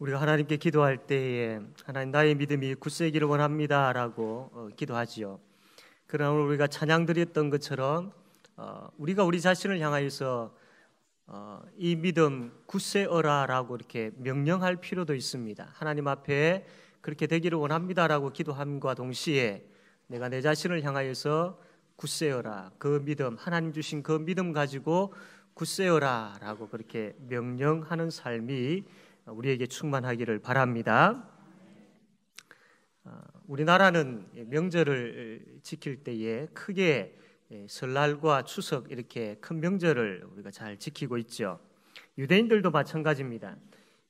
우리가 하나님께 기도할 때에 하나님 나의 믿음이 굳세기를 원합니다 라고 기도하지요. 그러나 오늘 우리가 찬양 드렸던 것처럼 우리가 우리 자신을 향하여서 이 믿음 굳세어라 라고 이렇게 명령할 필요도 있습니다. 하나님 앞에 그렇게 되기를 원합니다 라고 기도함과 동시에 내가 내 자신을 향하여서 굳세어라, 그 믿음, 하나님 주신 그 믿음 가지고 굳세어라 라고 그렇게 명령하는 삶이 우리에게 충만하기를 바랍니다. 우리나라는 명절을 지킬 때에 크게 설날과 추석 이렇게 큰 명절을 우리가 잘 지키고 있죠. 유대인들도 마찬가지입니다.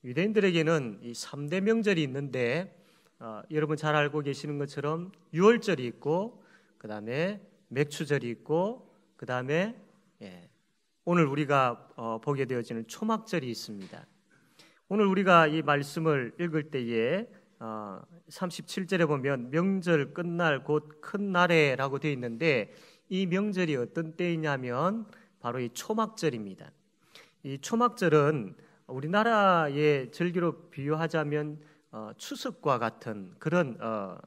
유대인들에게는 이 3대 명절이 있는데 여러분 잘 알고 계시는 것처럼 유월절이 있고 그 다음에 맥추절이 있고 그 다음에 오늘 우리가 보게 되어지는 초막절이 있습니다. 오늘 우리가 이 말씀을 읽을 때에 37절에 보면 명절 끝날 곧 큰 날에라고 되어 있는데 이 명절이 어떤 때이냐면 바로 이 초막절입니다. 이 초막절은 우리나라의 절기로 비유하자면 추석과 같은 그런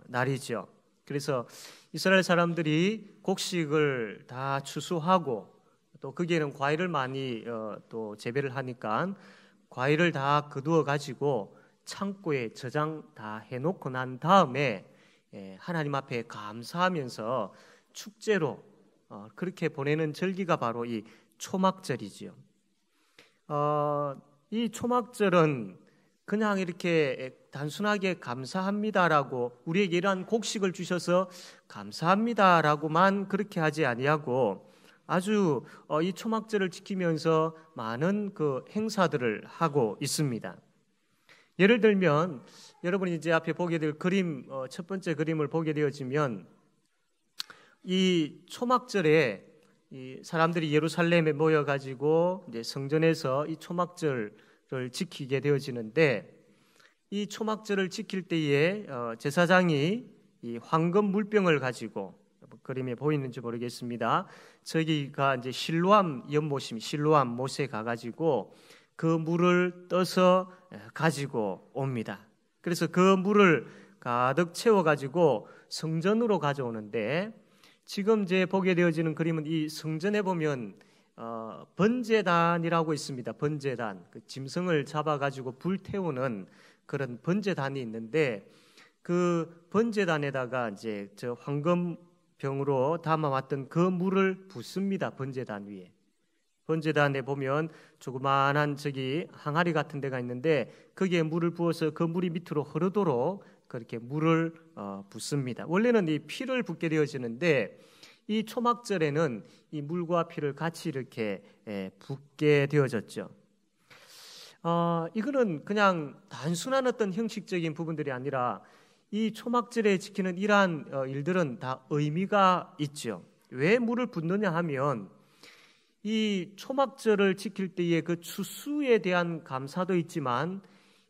날이죠. 그래서 이스라엘 사람들이 곡식을 다 추수하고 또 거기에는 과일을 많이 또 재배를 하니까 과일을 다 거두어 가지고 창고에 저장 다 해놓고 난 다음에 하나님 앞에 감사하면서 축제로 그렇게 보내는 절기가 바로 이 초막절이지요. 이 초막절은 그냥 이렇게 단순하게 감사합니다라고 우리에게 이러한 곡식을 주셔서 감사합니다라고만 그렇게 하지 아니하고 아주 이 초막절을 지키면서 많은 그 행사들을 하고 있습니다. 예를 들면 여러분이 이제 앞에 보게 될 그림, 첫 번째 그림을 보게 되어지면 이 초막절에 이 사람들이 예루살렘에 모여가지고 이제 성전에서 이 초막절을 지키게 되어지는데 이 초막절을 지킬 때에 제사장이 이 황금 물병을 가지고 그림에 보이는지 모르겠습니다. 저기가 이제 실로암 연못임, 실로암 못에 가가지고 그 물을 떠서 가지고 옵니다. 그래서 그 물을 가득 채워가지고 성전으로 가져오는데 지금 이제 보게 되어지는 그림은 이 성전에 보면 번제단이라고 있습니다. 번제단, 그 짐승을 잡아가지고 불 태우는 그런 번제단이 있는데 그 번제단에다가 이제 저 황금 병으로 담아왔던 그 물을 붓습니다. 번제단 위에. 번제단에 보면 조그마한 저기 항아리 같은 데가 있는데 거기에 물을 부어서 그 물이 밑으로 흐르도록 그렇게 물을 붓습니다. 원래는 이 피를 붓게 되어지는데 이 초막절에는 이 물과 피를 같이 이렇게 붓게 되어졌죠. 이거는 그냥 단순한 어떤 형식적인 부분들이 아니라 이 초막절에 지키는 이러한 일들은 다 의미가 있죠. 왜 물을 붓느냐 하면 이 초막절을 지킬 때의 그 추수에 대한 감사도 있지만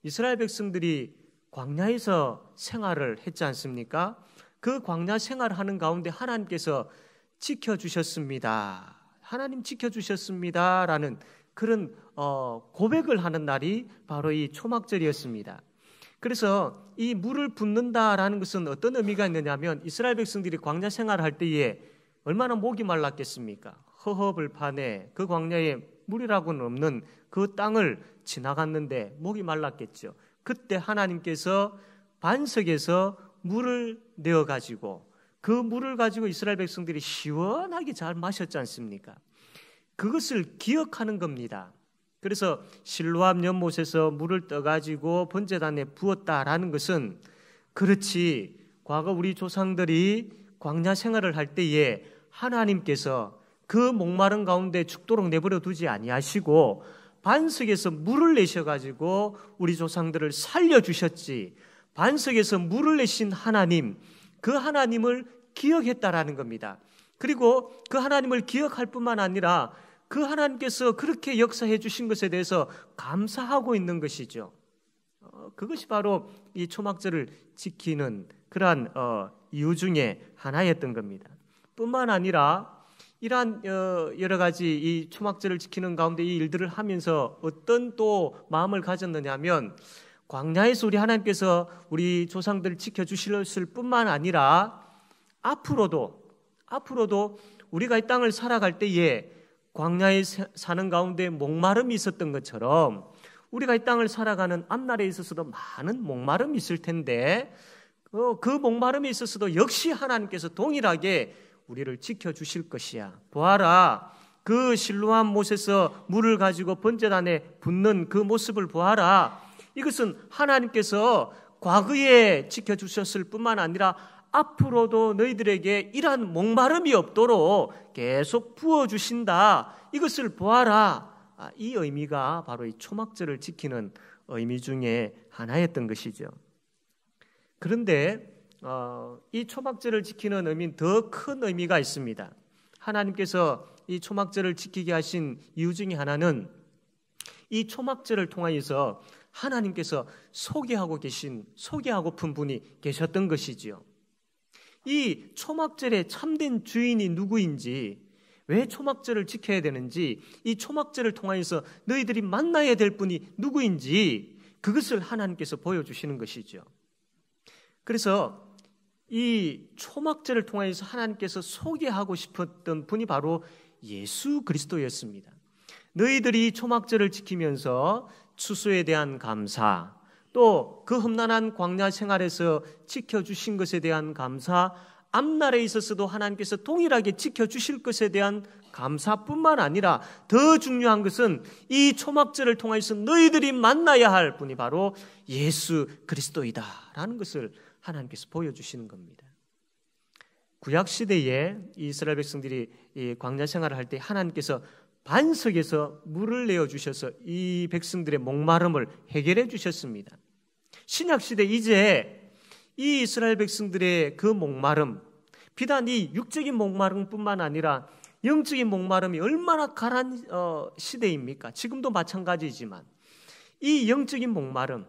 이스라엘 백성들이 광야에서 생활을 했지 않습니까? 그 광야 생활을 하는 가운데 하나님께서 지켜주셨습니다. 하나님 지켜주셨습니다라는 그런 고백을 하는 날이 바로 이 초막절이었습니다. 그래서 이 물을 붓는다라는 것은 어떤 의미가 있느냐면 이스라엘 백성들이 광야 생활을 할 때에 얼마나 목이 말랐겠습니까? 허허벌판에 그 광야에 물이라고는 없는 그 땅을 지나갔는데 목이 말랐겠죠. 그때 하나님께서 반석에서 물을 내어가지고 그 물을 가지고 이스라엘 백성들이 시원하게 잘 마셨지 않습니까? 그것을 기억하는 겁니다. 그래서 실로암 연못에서 물을 떠가지고 번제단에 부었다라는 것은 그렇지 과거 우리 조상들이 광야 생활을 할 때에 하나님께서 그 목마른 가운데 죽도록 내버려 두지 아니하시고 반석에서 물을 내셔가지고 우리 조상들을 살려주셨지. 반석에서 물을 내신 하나님, 그 하나님을 기억했다라는 겁니다. 그리고 그 하나님을 기억할 뿐만 아니라 그 하나님께서 그렇게 역사해 주신 것에 대해서 감사하고 있는 것이죠. 그것이 바로 이 초막절을 지키는 그러한 이유 중에 하나였던 겁니다. 뿐만 아니라 이러한 여러 가지 이 초막절을 지키는 가운데 이 일들을 하면서 어떤 또 마음을 가졌느냐 하면 광야에서 우리 하나님께서 우리 조상들을 지켜주실 뿐만 아니라 앞으로도 우리가 이 땅을 살아갈 때에 광야에 사는 가운데 목마름이 있었던 것처럼 우리가 이 땅을 살아가는 앞날에 있어서도 많은 목마름이 있을 텐데 그 목마름에 있어서도 역시 하나님께서 동일하게 우리를 지켜주실 것이야. 보아라, 그 실로암 못에서 물을 가지고 번제단에 붓는 그 모습을 보아라. 이것은 하나님께서 과거에 지켜주셨을 뿐만 아니라 앞으로도 너희들에게 이러한 목마름이 없도록 계속 부어주신다. 이것을 보아라. 이 의미가 바로 이 초막절을 지키는 의미 중에 하나였던 것이죠. 그런데 이 초막절을 지키는 의미는 더 큰 의미가 있습니다. 하나님께서 이 초막절을 지키게 하신 이유 중에 하나는 이 초막절을 통하여서 하나님께서 소개하고픈 분이 계셨던 것이지요. 이 초막절의 참된 주인이 누구인지, 왜 초막절을 지켜야 되는지, 이 초막절을 통하여서 너희들이 만나야 될 분이 누구인지 그것을 하나님께서 보여주시는 것이죠. 그래서 이 초막절을 통해서 하나님께서 소개하고 싶었던 분이 바로 예수 그리스도였습니다. 너희들이 초막절을 지키면서 추수에 대한 감사, 또 그 험난한 광야 생활에서 지켜주신 것에 대한 감사, 앞날에 있어서도 하나님께서 동일하게 지켜주실 것에 대한 감사뿐만 아니라 더 중요한 것은 이 초막절을 통해서 너희들이 만나야 할 분이 바로 예수 그리스도이다라는 것을 하나님께서 보여주시는 겁니다. 구약시대에 이스라엘 백성들이 이 광야 생활을 할 때 하나님께서 반석에서 물을 내어주셔서 이 백성들의 목마름을 해결해 주셨습니다. 신약시대 이제 이 이스라엘 백성들의 그 목마름, 비단 이 육적인 목마름뿐만 아니라 영적인 목마름이 얼마나 가란 시대입니까? 지금도 마찬가지지만 이 영적인 목마름,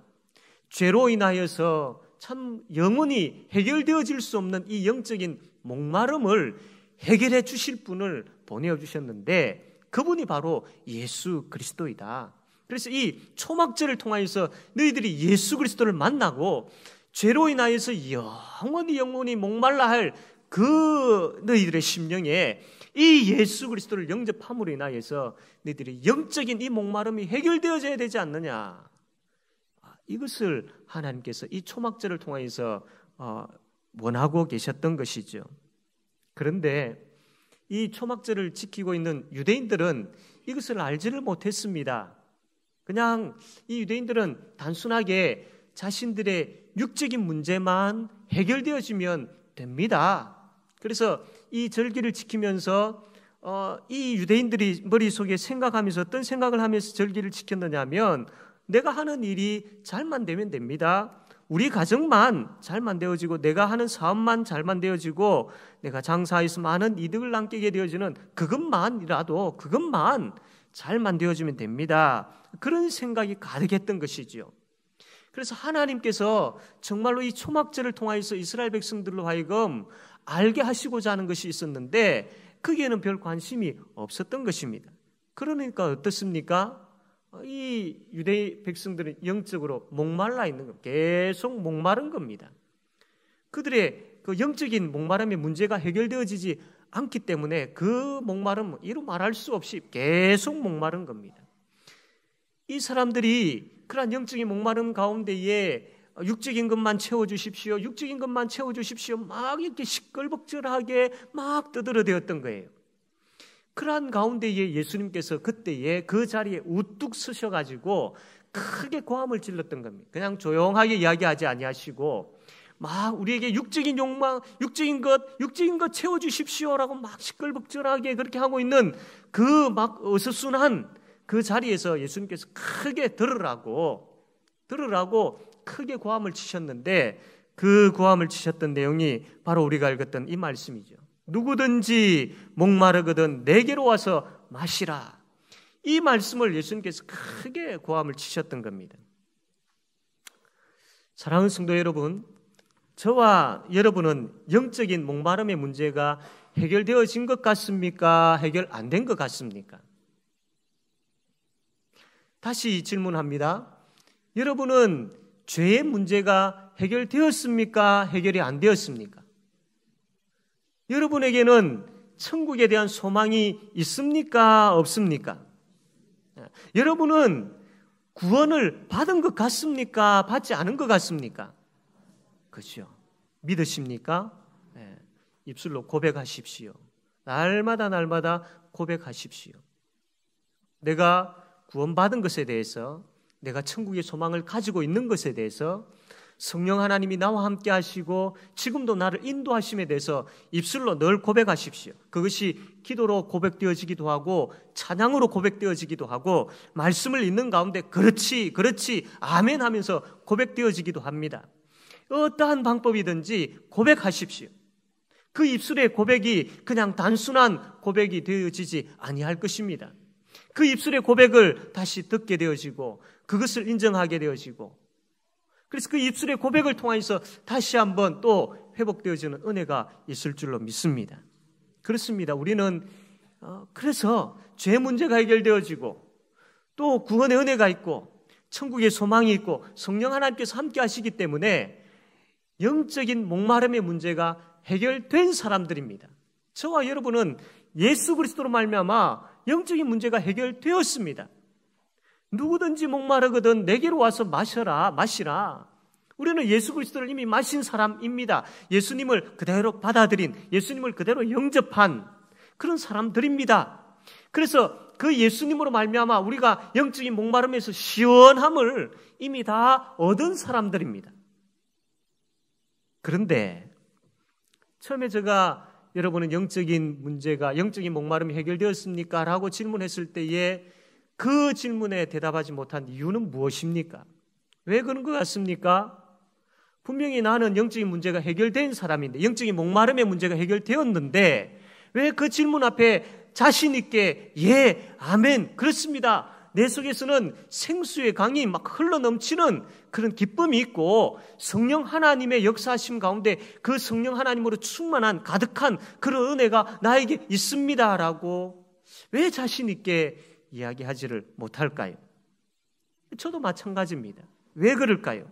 죄로 인하여서 참 영원히 해결되어질 수 없는 이 영적인 목마름을 해결해 주실 분을 보내주셨는데 그분이 바로 예수 그리스도이다. 그래서 이 초막절을 통하여서 너희들이 예수 그리스도를 만나고 죄로 인하여서 영원히 목말라 할 그 너희들의 심령에 이 예수 그리스도를 영접함으로 인하여서 너희들이 영적인 이 목마름이 해결되어져야 되지 않느냐. 이것을 하나님께서 이 초막절을 통하여서 원하고 계셨던 것이죠. 그런데 이 초막절을 지키고 있는 유대인들은 이것을 알지를 못했습니다. 그냥 이 유대인들은 단순하게 자신들의 육적인 문제만 해결되어지면 됩니다. 그래서 이 절기를 지키면서 이 유대인들이 머릿속에 생각하면서 어떤 생각을 하면서 절기를 지켰느냐 하면 내가 하는 일이 잘만 되면 됩니다. 우리 가정만 잘만 되어지고 내가 하는 사업만 잘만 되어지고 내가 장사해서 많은 이득을 남게 되어지는 그것만 잘만 되어지면 됩니다. 그런 생각이 가득했던 것이지요. 그래서 하나님께서 정말로 이 초막절을 통하여서 이스라엘 백성들로 하여금 알게 하시고자 하는 것이 있었는데 거기에는 별 관심이 없었던 것입니다. 그러니까 어떻습니까? 이 유대 백성들은 영적으로 목말라 있는 것, 계속 목마른 겁니다. 그들의 그 영적인 목마름의 문제가 해결되어지지 않기 때문에 그 목마름은 이루 말할 수 없이 계속 목마른 겁니다. 이 사람들이 그러한 영적인 목마름 가운데에 육적인 것만 채워주십시오, 육적인 것만 채워주십시오, 막 이렇게 시끌벅적하게 막 떠들어대었던 거예요. 그러한 가운데에 예수님께서 그때에 그 자리에 우뚝 서셔가지고 크게 고함을 질렀던 겁니다. 그냥 조용하게 이야기하지 아니하시고 막 우리에게 육적인 욕망, 육적인 것 채워주십시오라고 막 시끌벅적하게 그렇게 하고 있는 그 막 어수선한 그 자리에서 예수님께서 크게 들으라고 크게 고함을 치셨는데 그 고함을 치셨던 내용이 바로 우리가 읽었던 이 말씀이죠. 누구든지 목마르거든 내게로 와서 마시라. 이 말씀을 예수님께서 크게 고함을 치셨던 겁니다. 사랑하는 성도 여러분, 저와 여러분은 영적인 목마름의 문제가 해결되어진 것 같습니까? 해결 안 된 것 같습니까? 다시 질문합니다. 여러분은 죄의 문제가 해결되었습니까? 해결이 안 되었습니까? 여러분에게는 천국에 대한 소망이 있습니까? 없습니까? 여러분은 구원을 받은 것 같습니까? 받지 않은 것 같습니까? 그렇죠. 믿으십니까? 네. 입술로 고백하십시오. 날마다 고백하십시오. 내가 구원받은 것에 대해서, 내가 천국의 소망을 가지고 있는 것에 대해서 성령 하나님이 나와 함께 하시고 지금도 나를 인도하심에 대해서 입술로 늘 고백하십시오. 그것이 기도로 고백되어지기도 하고 찬양으로 고백되어지기도 하고 말씀을 읽는 가운데 그렇지 아멘 하면서 고백되어지기도 합니다. 어떠한 방법이든지 고백하십시오. 그 입술의 고백이 그냥 단순한 고백이 되어지지 아니할 것입니다. 그 입술의 고백을 다시 듣게 되어지고 그것을 인정하게 되어지고, 그래서 그 입술의 고백을 통해서 다시 한번 또 회복되어지는 은혜가 있을 줄로 믿습니다. 그렇습니다. 우리는 그래서 죄 문제가 해결되어지고 또 구원의 은혜가 있고 천국의 소망이 있고 성령 하나님께서 함께 하시기 때문에 영적인 목마름의 문제가 해결된 사람들입니다. 저와 여러분은 예수 그리스도로 말미암아 영적인 문제가 해결되었습니다. 누구든지 목마르거든 내게로 와서 마시라. 우리는 예수 그리스도를 이미 마신 사람입니다. 예수님을 그대로 받아들인, 예수님을 그대로 영접한 그런 사람들입니다. 그래서 그 예수님으로 말미암아 우리가 영적인 목마름에서 시원함을 이미 다 얻은 사람들입니다. 그런데 처음에 제가 여러분은 영적인 문제가, 영적인 목마름이 해결되었습니까? 라고 질문했을 때에 그 질문에 대답하지 못한 이유는 무엇입니까? 왜 그런 것 같습니까? 분명히 나는 영적인 문제가 해결된 사람인데, 영적인 목마름의 문제가 해결되었는데 왜 그 질문 앞에 자신 있게 예, 아멘, 그렇습니다, 내 속에서는 생수의 강이 막 흘러넘치는 그런 기쁨이 있고 성령 하나님의 역사하심 가운데 그 성령 하나님으로 충만한 가득한 그런 은혜가 나에게 있습니다라고 왜 자신 있게 이야기하지를 못할까요? 저도 마찬가지입니다. 왜 그럴까요?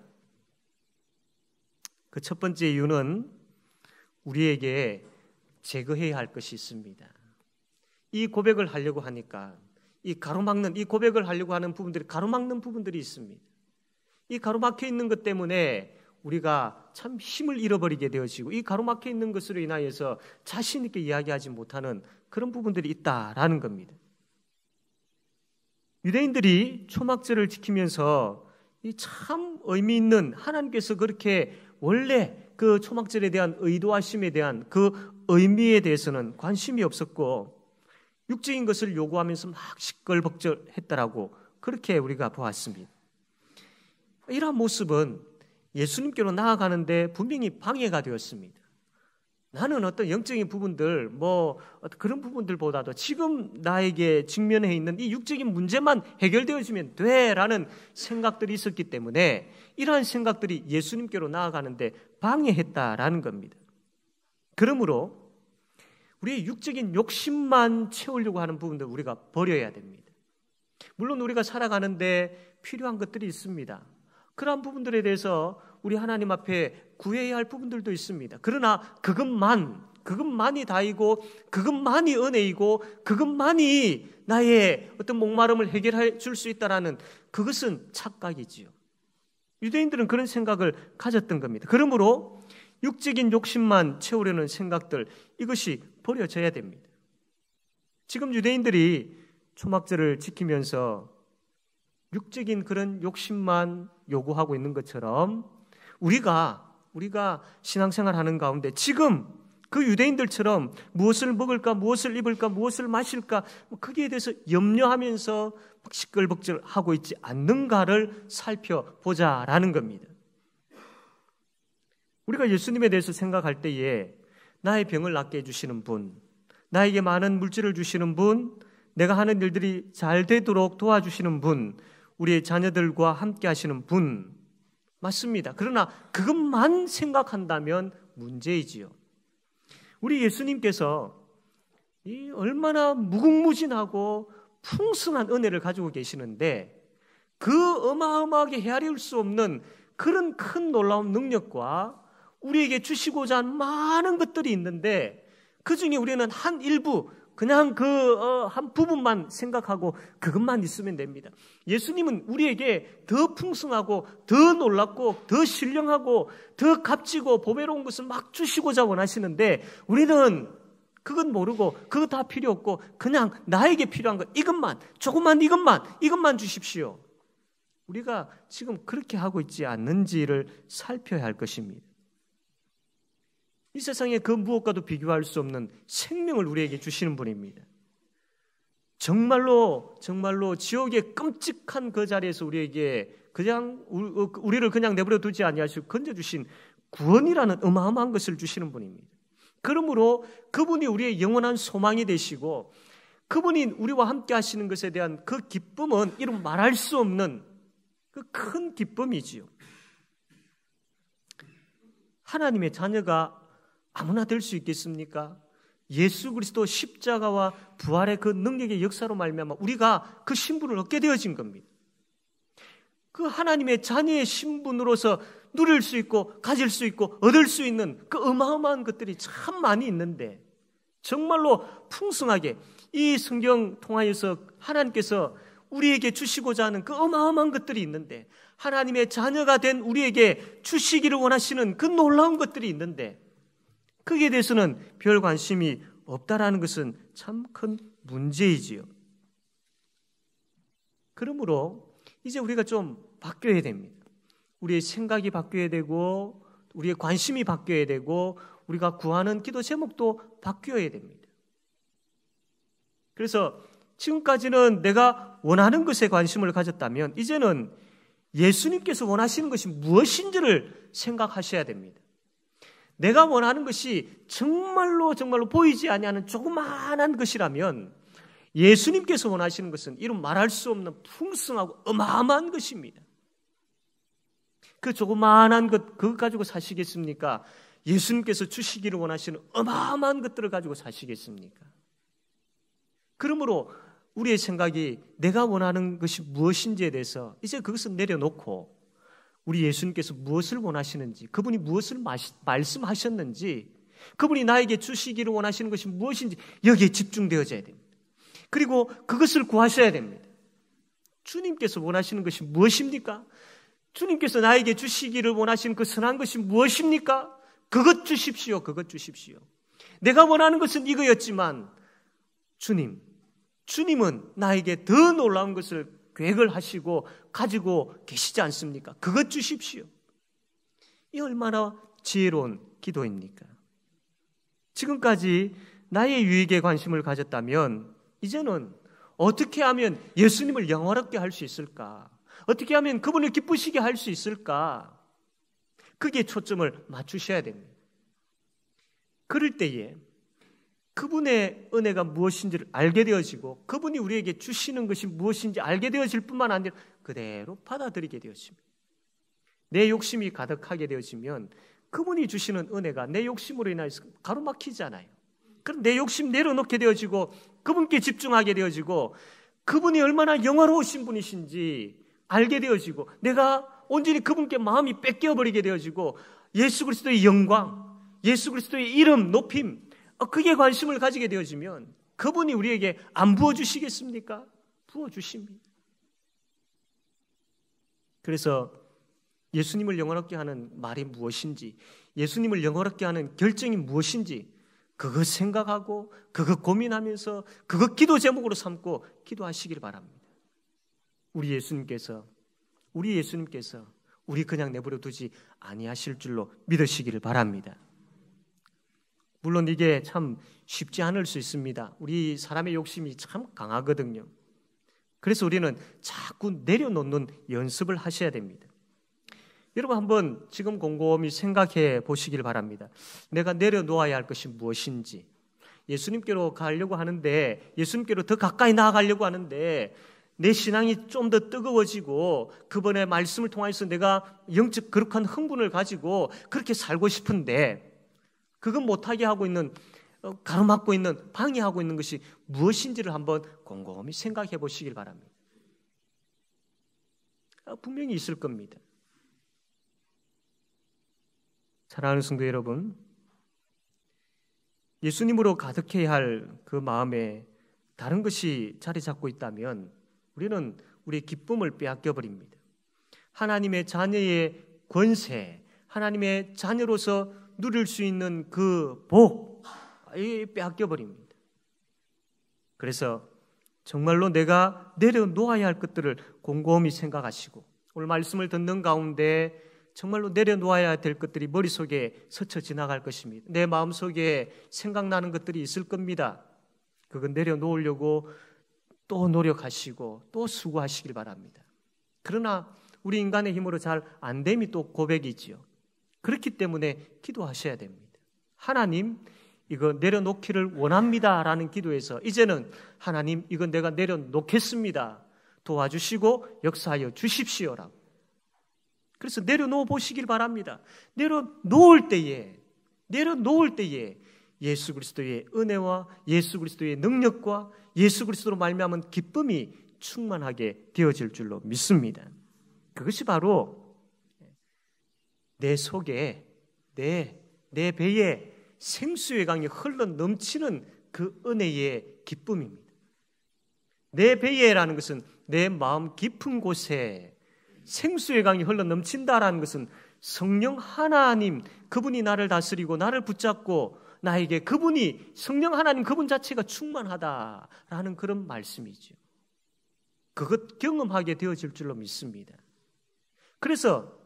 그 첫 번째 이유는 우리에게 제거해야 할 것이 있습니다. 이 고백을 하려고 하니까 이 고백을 하려고 하는 부분들이 가로막는 부분들이 있습니다. 이 가로막혀 있는 것 때문에 우리가 참 힘을 잃어버리게 되어지고 이 가로막혀 있는 것으로 인하여서 자신 있게 이야기하지 못하는 그런 부분들이 있다라는 겁니다. 유대인들이 초막절을 지키면서 이 참 의미 있는, 하나님께서 그렇게 원래 그 초막절에 대한 의도하심에 대한 그 의미에 대해서는 관심이 없었고 육적인 것을 요구하면서 막 시끌벅적했다라고 그렇게 우리가 보았습니다. 이러한 모습은 예수님께로 나아가는데 분명히 방해가 되었습니다. 나는 어떤 영적인 부분들, 그런 부분들보다도 지금 나에게 직면해 있는 이 육적인 문제만 해결되어지면 돼라는 생각들이 있었기 때문에 이러한 생각들이 예수님께로 나아가는데 방해했다라는 겁니다. 그러므로 우리의 육적인 욕심만 채우려고 하는 부분들 우리가 버려야 됩니다. 물론 우리가 살아가는데 필요한 것들이 있습니다. 그러한 부분들에 대해서 우리 하나님 앞에 구해야 할 부분들도 있습니다. 그러나 그것만이 다이고 그것만이 은혜이고 그것만이 나의 어떤 목마름을 해결해 줄 수 있다라는 그것은 착각이지요. 유대인들은 그런 생각을 가졌던 겁니다. 그러므로 육적인 욕심만 채우려는 생각들, 이것이 버려져야 됩니다. 지금 유대인들이 초막절을 지키면서 육적인 그런 욕심만 요구하고 있는 것처럼 우리가 신앙생활 하는 가운데 지금 그 유대인들처럼 무엇을 먹을까, 무엇을 입을까, 무엇을 마실까 거기에 대해서 염려하면서 시끌벅적하고 있지 않는가를 살펴보자라는 겁니다. 우리가 예수님에 대해서 생각할 때에 나의 병을 낫게 해주시는 분, 나에게 많은 물질을 주시는 분, 내가 하는 일들이 잘 되도록 도와주시는 분, 우리의 자녀들과 함께 하시는 분 맞습니다. 그러나 그것만 생각한다면 문제이지요. 우리 예수님께서 이 얼마나 무궁무진하고 풍성한 은혜를 가지고 계시는데 그 어마어마하게 헤아릴 수 없는 그런 큰 놀라운 능력과 우리에게 주시고자 하는 많은 것들이 있는데 그 중에 우리는 한 일부, 그냥 한 부분만 생각하고 그것만 있으면 됩니다. 예수님은 우리에게 더 풍성하고 더 놀랍고 더 신령하고 더 값지고 보배로운 것을 막 주시고자 원하시는데 우리는 그건 모르고 그거 다 필요 없고 그냥 나에게 필요한 것 이것만, 조금만 이것만 주십시오. 우리가 지금 그렇게 하고 있지 않는지를 살펴야 할 것입니다. 이 세상에 그 무엇과도 비교할 수 없는 생명을 우리에게 주시는 분입니다. 정말로 지옥의 끔찍한 그 자리에서 우리에게 우리를 그냥 내버려 두지 아니하시고 건져주신 구원이라는 어마어마한 것을 주시는 분입니다. 그러므로 그분이 우리의 영원한 소망이 되시고 그분이 우리와 함께 하시는 것에 대한 그 기쁨은 이름 말할 수 없는 그 큰 기쁨이지요. 하나님의 자녀가 아무나 될 수 있겠습니까? 예수 그리스도 십자가와 부활의 그 능력의 역사로 말미암아 우리가 그 신분을 얻게 되어진 겁니다. 그 하나님의 자녀의 신분으로서 누릴 수 있고 가질 수 있고 얻을 수 있는 그 어마어마한 것들이 참 많이 있는데 정말로 풍성하게 이 성경 통하여서 하나님께서 우리에게 주시고자 하는 그 어마어마한 것들이 있는데 하나님의 자녀가 된 우리에게 주시기를 원하시는 그 놀라운 것들이 있는데 거기에 대해서는 별 관심이 없다라는 것은 참 큰 문제이지요. 그러므로 이제 우리가 좀 바뀌어야 됩니다. 우리의 생각이 바뀌어야 되고 우리의 관심이 바뀌어야 되고 우리가 구하는 기도 제목도 바뀌어야 됩니다. 그래서 지금까지는 내가 원하는 것에 관심을 가졌다면 이제는 예수님께서 원하시는 것이 무엇인지를 생각하셔야 됩니다. 내가 원하는 것이 정말로 보이지 아니하는 조그마한 것이라면 예수님께서 원하시는 것은 이루 말할 수 없는 풍성하고 어마어마한 것입니다. 그 조그마한 것 그것 가지고 사시겠습니까? 예수님께서 주시기를 원하시는 어마어마한 것들을 가지고 사시겠습니까? 그러므로 우리의 생각이 내가 원하는 것이 무엇인지에 대해서 이제 그것을 내려놓고 우리 예수님께서 무엇을 원하시는지, 그분이 무엇을 말씀하셨는지, 그분이 나에게 주시기를 원하시는 것이 무엇인지 여기에 집중되어져야 됩니다. 그리고 그것을 구하셔야 됩니다. 주님께서 원하시는 것이 무엇입니까? 주님께서 나에게 주시기를 원하시는 그 선한 것이 무엇입니까? 그것 주십시오. 그것 주십시오. 내가 원하는 것은 이거였지만 주님은 나에게 더 놀라운 것을 계획을 하시고 가지고 계시지 않습니까? 그것 주십시오. 이 얼마나 지혜로운 기도입니까? 지금까지 나의 유익에 관심을 가졌다면 이제는 어떻게 하면 예수님을 영화롭게 할 수 있을까? 어떻게 하면 그분을 기쁘시게 할 수 있을까? 그게 초점을 맞추셔야 됩니다. 그럴 때에 그분의 은혜가 무엇인지를 알게 되어지고 그분이 우리에게 주시는 것이 무엇인지 알게 되어질 뿐만 아니라 그대로 받아들이게 되어집니다. 내 욕심이 가득하게 되어지면 그분이 주시는 은혜가 내 욕심으로 인해서 가로막히잖아요. 그럼 내 욕심 내려놓게 되어지고 그분께 집중하게 되어지고 그분이 얼마나 영화로우신 분이신지 알게 되어지고 내가 온전히 그분께 마음이 뺏겨버리게 되어지고 예수 그리스도의 영광, 예수 그리스도의 이름, 높임 그게 관심을 가지게 되어지면 그분이 우리에게 안 부어주시겠습니까? 부어주십니다. 그래서 예수님을 영화롭게 하는 말이 무엇인지, 예수님을 영화롭게 하는 결정이 무엇인지 그것 생각하고 그것 고민하면서 그것 기도 제목으로 삼고 기도하시길 바랍니다. 우리 예수님께서 우리 그냥 내버려 두지 아니하실 줄로 믿으시기를 바랍니다. 물론 이게 참 쉽지 않을 수 있습니다. 우리 사람의 욕심이 참 강하거든요. 그래서 우리는 자꾸 내려놓는 연습을 하셔야 됩니다. 여러분 한번 지금 곰곰이 생각해 보시길 바랍니다. 내가 내려놓아야 할 것이 무엇인지, 예수님께로 가려고 하는데, 예수님께로 더 가까이 나아가려고 하는데 내 신앙이 좀 더 뜨거워지고 그분의 말씀을 통해서 내가 영적 거룩한 흥분을 가지고 그렇게 살고 싶은데 그건 못하게 하고 있는, 가로막고 있는, 방해하고 있는 것이 무엇인지를 한번 곰곰이 생각해 보시길 바랍니다. 분명히 있을 겁니다. 사랑하는 성도 여러분, 예수님으로 가득해야 할 그 마음에 다른 것이 자리 잡고 있다면 우리는 우리의 기쁨을 빼앗겨 버립니다. 하나님의 자녀의 권세, 하나님의 자녀로서 누릴 수 있는 그 복, 빼앗겨 버립니다. 그래서 정말로 내가 내려놓아야 할 것들을 곰곰이 생각하시고, 오늘 말씀을 듣는 가운데 정말로 내려놓아야 될 것들이 머릿속에 스쳐 지나갈 것입니다. 내 마음속에 생각나는 것들이 있을 겁니다. 그건 내려놓으려고 또 노력하시고 또 수고하시길 바랍니다. 그러나 우리 인간의 힘으로 잘 안 됨이 또 고백이지요. 그렇기 때문에 기도하셔야 됩니다. 하나님, 이거 내려놓기를 원합니다 라는 기도에서 이제는 하나님, 이건 내가 내려놓겠습니다, 도와주시고 역사하여 주십시오라고. 그래서 내려놓아 보시길 바랍니다. 내려놓을 때에 예수 그리스도의 은혜와 예수 그리스도의 능력과 예수 그리스도로 말미암은 기쁨이 충만하게 되어질 줄로 믿습니다. 그것이 바로 내 속에, 내 배에 생수의 강이 흘러 넘치는 그 은혜의 기쁨입니다. 내 배에라는 것은 내 마음 깊은 곳에 생수의 강이 흘러 넘친다라는 것은 성령 하나님, 그분이 나를 다스리고 나를 붙잡고 나에게 그분이, 성령 하나님 그분 자체가 충만하다라는 그런 말씀이죠. 그것 경험하게 되어질 줄로 믿습니다. 그래서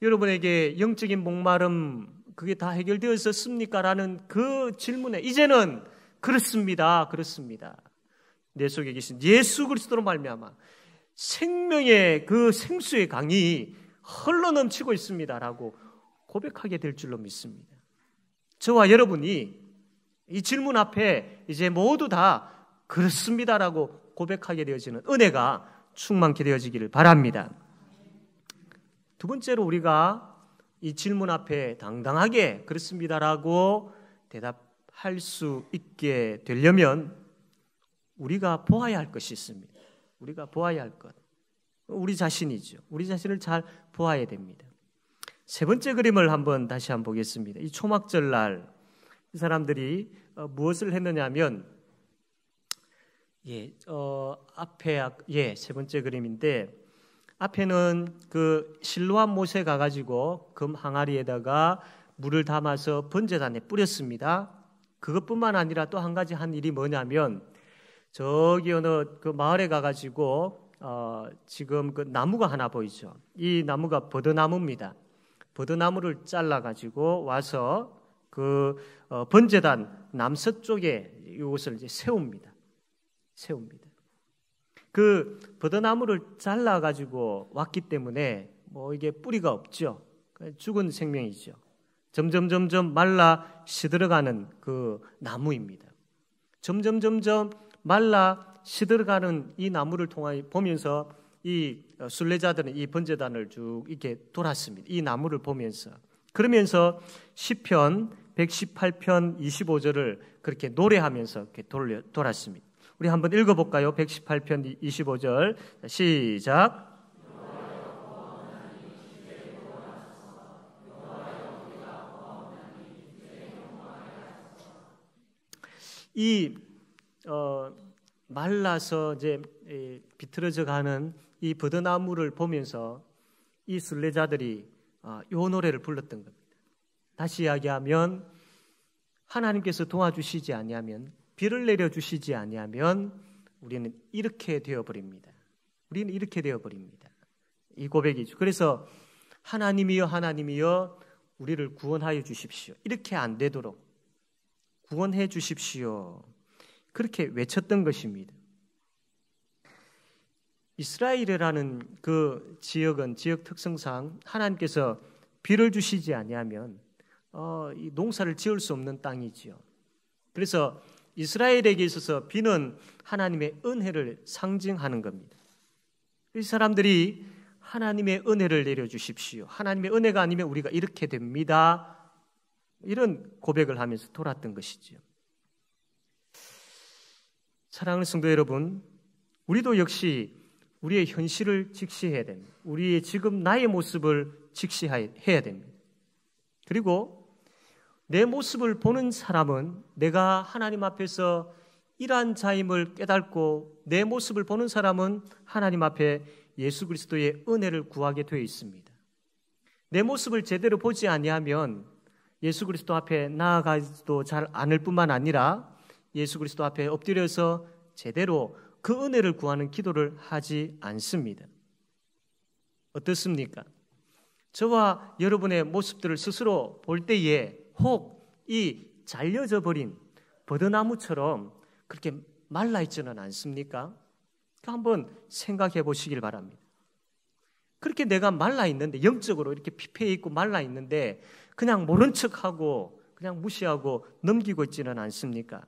여러분에게 영적인 목마름 그게 다 해결되었었습니까? 라는 그 질문에 이제는 그렇습니다. 내 속에 계신 예수 그리스도로 말미암아 생명의 그 생수의 강이 흘러넘치고 있습니다라고 고백하게 될 줄로 믿습니다. 저와 여러분이 이 질문 앞에 이제 모두 다 그렇습니다라고 고백하게 되어지는 은혜가 충만케 되어지기를 바랍니다. 두 번째로 우리가 이 질문 앞에 당당하게 그렇습니다라고 대답할 수 있게 되려면 우리가 보아야 할 것이 있습니다. 우리가 보아야 할 것, 우리 자신이죠. 우리 자신을 잘 보아야 됩니다. 세 번째 그림을 다시 한번 보겠습니다. 이 초막절 날 이 사람들이 무엇을 했느냐면 세 번째 그림인데 앞에는 그 실로암 못에 가가지고 금 항아리에다가 물을 담아서 번제단에 뿌렸습니다. 그것뿐만 아니라 또 한 가지 한 일이 뭐냐면 저기 어느 그 마을에 가가지고 지금 그 나무가 하나 보이죠. 이 나무가 버드나무입니다. 버드나무를 잘라가지고 와서 그 번제단 남서쪽에 이곳을 이제 세웁니다. 그 버드나무를 잘라가지고 왔기 때문에 이게 뿌리가 없죠. 죽은 생명이죠. 점점 말라 시들어가는 그 나무입니다. 점점 말라 시들어가는 이 나무를 통해 보면서 이 순례자들은 이 번제단을 쭉 이렇게 돌았습니다. 이 나무를 보면서. 그러면서 시편 118편 25절을 그렇게 노래하면서 이렇게 돌았습니다. 우리 한번 읽어볼까요? 118편 25절 시작. 이 말라서 이제 비틀어져 가는 이 버드나무를 보면서 이 순례자들이 이 노래를 불렀던 겁니다. 다시 이야기하면 하나님께서 도와주시지 아니하면, 비를 내려주시지 아니하면 우리는 이렇게 되어버립니다. 이 고백이죠. 그래서 하나님이여 우리를 구원하여 주십시오. 이렇게 안 되도록 구원해 주십시오. 그렇게 외쳤던 것입니다. 이스라엘이라는 그 지역은 지역 특성상 하나님께서 비를 주시지 아니하면 이 농사를 지을 수 없는 땅이지요. 그래서 이스라엘에게 있어서 비는 하나님의 은혜를 상징하는 겁니다. 이 사람들이 하나님의 은혜를 내려주십시오. 하나님의 은혜가 아니면 우리가 이렇게 됩니다. 이런 고백을 하면서 돌았던 것이죠. 사랑하는 성도 여러분, 우리도 역시 우리의 현실을 직시해야 됩니다. 우리의 지금 나의 모습을 직시해야 됩니다. 그리고 내 모습을 보는 사람은 내가 하나님 앞에서 이러한 자임을 깨닫고 내 모습을 보는 사람은 하나님 앞에 예수 그리스도의 은혜를 구하게 되어 있습니다. 내 모습을 제대로 보지 아니하면 예수 그리스도 앞에 나아가지도 잘 않을 뿐만 아니라 예수 그리스도 앞에 엎드려서 제대로 그 은혜를 구하는 기도를 하지 않습니다. 어떻습니까? 저와 여러분의 모습들을 스스로 볼 때에 혹 이 잘려져 버린 버드나무처럼 그렇게 말라있지는 않습니까? 한번 생각해 보시길 바랍니다. 그렇게 내가 말라있는데, 영적으로 이렇게 피폐해 있고 말라있는데 그냥 모른 척하고 그냥 무시하고 넘기고 있지는 않습니까?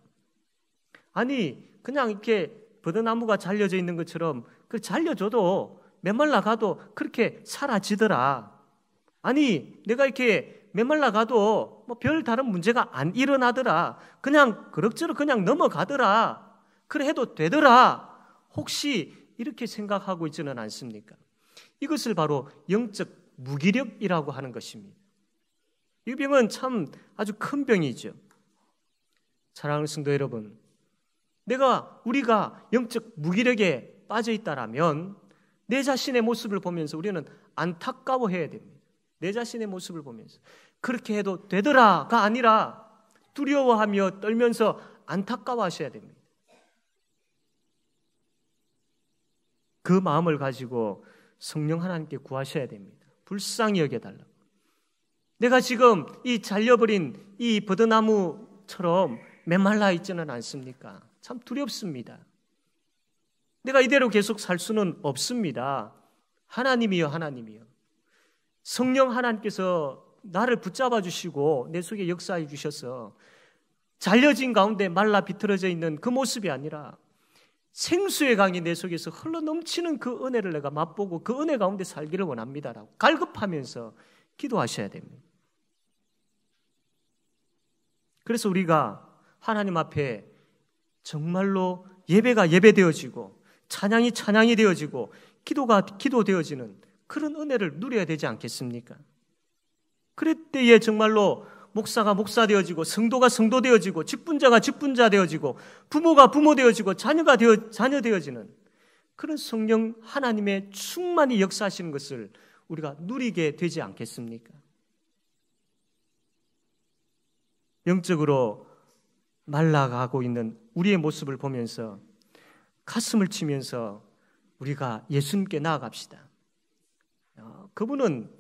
아니 그냥 이렇게 버드나무가 잘려져 있는 것처럼 그 잘려져도 메말라 가도 그렇게 사라지더라. 아니 내가 이렇게 메말라 가도 뭐 별 다른 문제가 안 일어나더라. 그냥 그럭저럭 그냥 넘어가더라. 그래 해도 되더라. 혹시 이렇게 생각하고 있지는 않습니까? 이것을 바로 영적 무기력이라고 하는 것입니다. 이 병은 참 아주 큰 병이죠. 사랑하는 성도 여러분, 우리가 영적 무기력에 빠져 있다라면 내 자신의 모습을 보면서 우리는 안타까워해야 됩니다. 내 자신의 모습을 보면서 그렇게 해도 되더라가 아니라 두려워하며 떨면서 안타까워하셔야 됩니다. 그 마음을 가지고 성령 하나님께 구하셔야 됩니다. 불쌍히 여겨달라고. 내가 지금 이 잘려버린 이 버드나무처럼 메말라 있지는 않습니까? 참 두렵습니다. 내가 이대로 계속 살 수는 없습니다. 하나님이여, 하나님이여. 성령 하나님께서 나를 붙잡아 주시고 내 속에 역사해 주셔서 잘려진 가운데 말라 비틀어져 있는 그 모습이 아니라 생수의 강이 내 속에서 흘러 넘치는 그 은혜를 내가 맛보고 그 은혜 가운데 살기를 원합니다라고 갈급하면서 기도하셔야 됩니다. 그래서 우리가 하나님 앞에 정말로 예배가 예배되어지고 찬양이 찬양이 되어지고 기도가 기도되어지는 그런 은혜를 누려야 되지 않겠습니까? 그럴 때에 정말로 목사가 목사 되어지고 성도가 성도 되어지고 직분자가 직분자 되어지고 부모가 부모 되어지고 자녀가 자녀 되어지는 그런 성령 하나님의 충만히 역사하시는 것을 우리가 누리게 되지 않겠습니까? 영적으로 말라가고 있는 우리의 모습을 보면서 가슴을 치면서 우리가 예수님께 나아갑시다. 그분은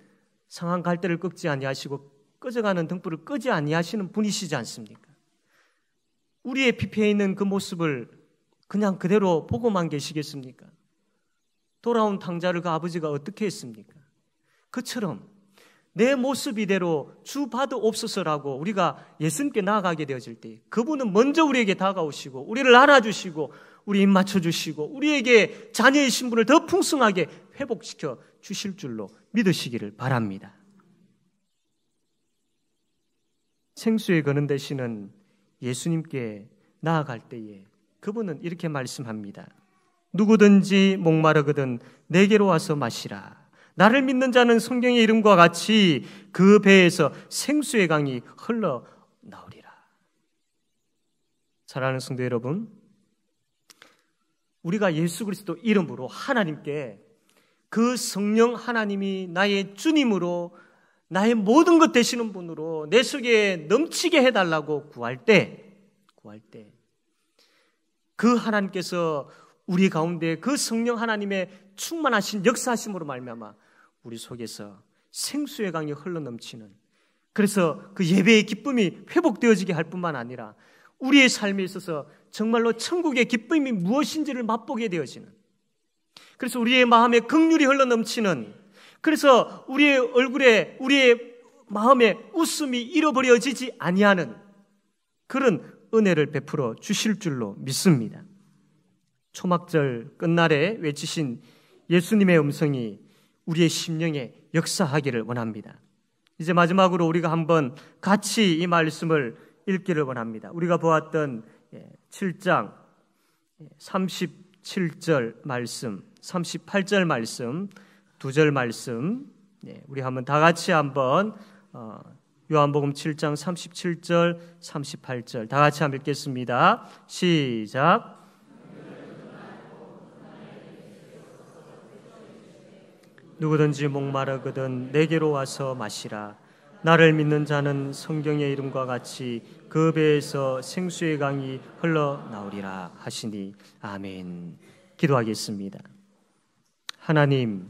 상한 갈대를 꺾지 아니하시고 꺼져가는 등불을 끄지 아니하시는 분이시지 않습니까? 우리의 피폐해 있는 그 모습을 그냥 그대로 보고만 계시겠습니까? 돌아온 탕자를 그 아버지가 어떻게 했습니까? 그처럼 내 모습 이대로 주 받으옵소서라고 우리가 예수님께 나아가게 되어질 때 그분은 먼저 우리에게 다가오시고 우리를 안아주시고 우리 입 맞춰주시고 우리에게 자녀의 신분을 더 풍성하게 회복시켜 주실 줄로 믿으시기를 바랍니다. 생수에 거는 대신은 예수님께 나아갈 때에 그분은 이렇게 말씀합니다. 누구든지 목마르거든 내게로 와서 마시라. 나를 믿는 자는 성경의 이름과 같이 그 배에서 생수의 강이 흘러나오리라. 사랑하는 성도 여러분, 우리가 예수 그리스도 이름으로 하나님께 그 성령 하나님이 나의 주님으로 나의 모든 것 되시는 분으로 내 속에 넘치게 해달라고 구할 때 그 하나님께서 우리 가운데 그 성령 하나님의 충만하신 역사하심으로 말미암아 우리 속에서 생수의 강이 흘러넘치는, 그래서 그 예배의 기쁨이 회복되어지게 할 뿐만 아니라 우리의 삶에 있어서 정말로 천국의 기쁨이 무엇인지를 맛보게 되어지는, 그래서 우리의 마음에 긍휼이 흘러넘치는, 그래서 우리의 얼굴에 우리의 마음에 웃음이 잃어버려지지 아니하는 그런 은혜를 베풀어 주실 줄로 믿습니다. 초막절 끝날에 외치신 예수님의 음성이 우리의 심령에 역사하기를 원합니다. 이제 마지막으로 우리가 한번 같이 이 말씀을 읽기를 원합니다. 우리가 보았던 7장 37절 말씀, 38절 말씀, 2절 말씀, 우리 한번 다 같이 한번 요한복음 7장 37절 38절 다 같이 한번 읽겠습니다. 시작. 누구든지 목마르거든 내게로 와서 마시라. 나를 믿는 자는 성경의 이름과 같이 그 배에서 생수의 강이 흘러나오리라 하시니 아멘. 기도하겠습니다. 하나님,